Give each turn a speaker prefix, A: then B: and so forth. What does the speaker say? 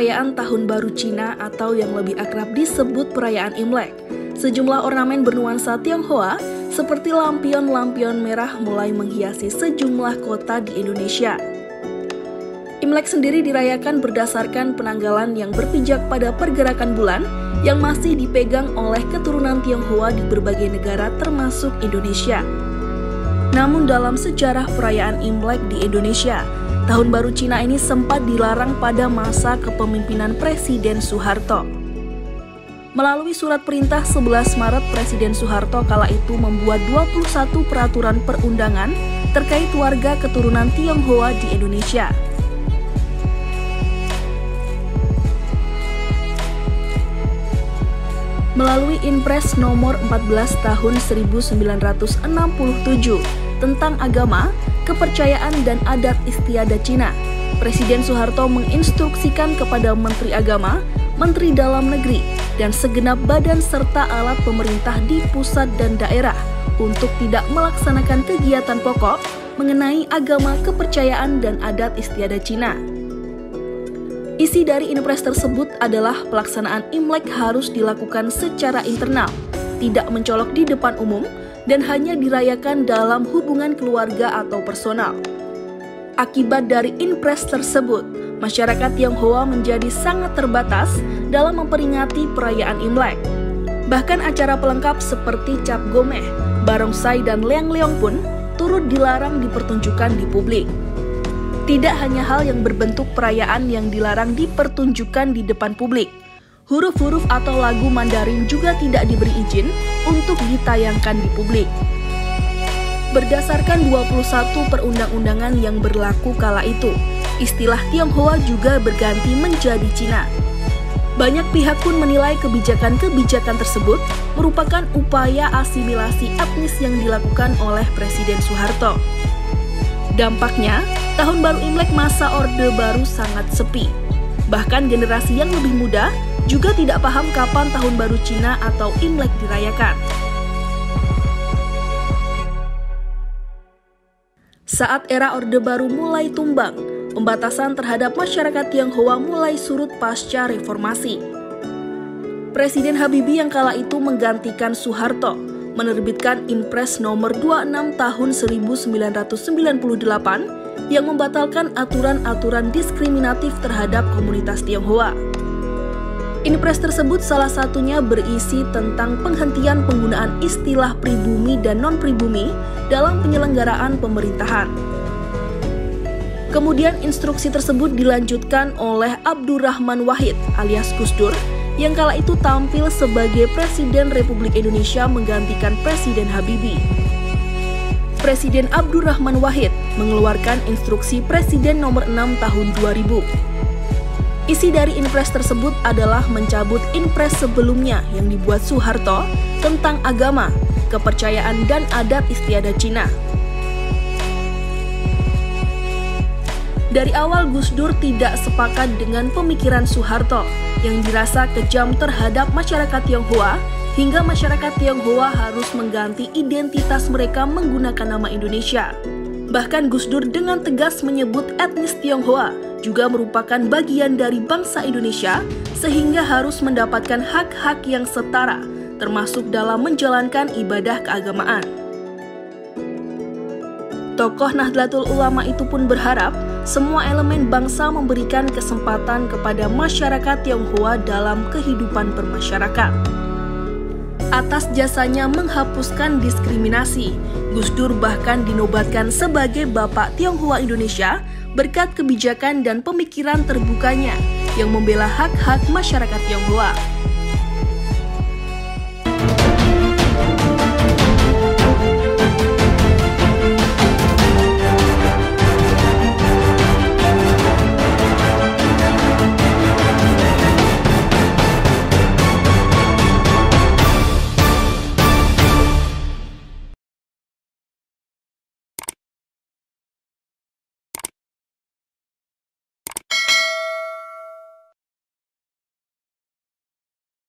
A: perayaan Tahun Baru Cina atau yang lebih akrab disebut perayaan Imlek. Sejumlah ornamen bernuansa Tionghoa seperti lampion-lampion merah mulai menghiasi sejumlah kota di Indonesia. Imlek sendiri dirayakan berdasarkan penanggalan yang berpijak pada pergerakan bulan yang masih dipegang oleh keturunan Tionghoa di berbagai negara termasuk Indonesia. Namun dalam sejarah perayaan Imlek di Indonesia, Tahun Baru Cina ini sempat dilarang pada masa kepemimpinan Presiden Soeharto. Melalui surat perintah 11 Maret, Presiden Soeharto kala itu membuat 21 peraturan perundangan terkait warga keturunan Tionghoa di Indonesia. Melalui Inpres nomor 14 tahun 1967 tentang agama, kepercayaan dan adat istiadat Cina, Presiden Soeharto menginstruksikan kepada Menteri Agama, Menteri Dalam Negeri, dan segenap badan serta alat pemerintah di pusat dan daerah untuk tidak melaksanakan kegiatan pokok mengenai agama, kepercayaan dan adat istiadat Cina. Isi dari Inpres tersebut adalah pelaksanaan Imlek harus dilakukan secara internal, tidak mencolok di depan umum, dan hanya dirayakan dalam hubungan keluarga atau personal. Akibat dari Inpres tersebut, masyarakat Tionghoa menjadi sangat terbatas dalam memperingati perayaan Imlek. Bahkan acara pelengkap seperti Cap Gomeh, Barongsai, dan Leang Leong pun turut dilarang dipertunjukkan di publik. Tidak hanya hal yang berbentuk perayaan yang dilarang dipertunjukkan di depan publik, huruf-huruf atau lagu Mandarin juga tidak diberi izin untuk ditayangkan di publik. Berdasarkan 21 perundang-undangan yang berlaku kala itu, istilah Tionghoa juga berganti menjadi Cina. Banyak pihak pun menilai kebijakan-kebijakan tersebut merupakan upaya asimilasi etnis yang dilakukan oleh Presiden Soeharto. Dampaknya, Tahun Baru Imlek masa Orde Baru sangat sepi. Bahkan generasi yang lebih muda juga tidak paham kapan Tahun Baru Cina atau Imlek dirayakan. Saat era Orde Baru mulai tumbang, pembatasan terhadap masyarakat Tionghoa mulai surut pasca reformasi. Presiden Habibie yang kala itu menggantikan Soeharto menerbitkan Inpres nomor 26 tahun 1998 yang membatalkan aturan-aturan diskriminatif terhadap komunitas Tionghoa. Inpres tersebut salah satunya berisi tentang penghentian penggunaan istilah pribumi dan non-pribumi dalam penyelenggaraan pemerintahan. Kemudian instruksi tersebut dilanjutkan oleh Abdurrahman Wahid alias Gus Dur yang kala itu tampil sebagai Presiden Republik Indonesia menggantikan Presiden Habibie. Presiden Abdurrahman Wahid mengeluarkan instruksi Presiden nomor 6 tahun 2000. Isi dari Inpres tersebut adalah mencabut Inpres sebelumnya yang dibuat Soeharto tentang agama, kepercayaan dan adat istiadat Cina. Dari awal Gus Dur tidak sepakat dengan pemikiran Soeharto yang dirasa kejam terhadap masyarakat Tionghoa hingga masyarakat Tionghoa harus mengganti identitas mereka menggunakan nama Indonesia. Bahkan Gus Dur dengan tegas menyebut etnis Tionghoa juga merupakan bagian dari bangsa Indonesia sehingga harus mendapatkan hak-hak yang setara termasuk dalam menjalankan ibadah keagamaan. Tokoh Nahdlatul Ulama itu pun berharap semua elemen bangsa memberikan kesempatan kepada masyarakat Tionghoa dalam kehidupan bermasyarakat. Atas jasanya menghapuskan diskriminasi, Gus Dur bahkan dinobatkan sebagai Bapak Tionghoa Indonesia berkat kebijakan dan pemikiran terbukanya yang membela hak-hak masyarakat Tionghoa.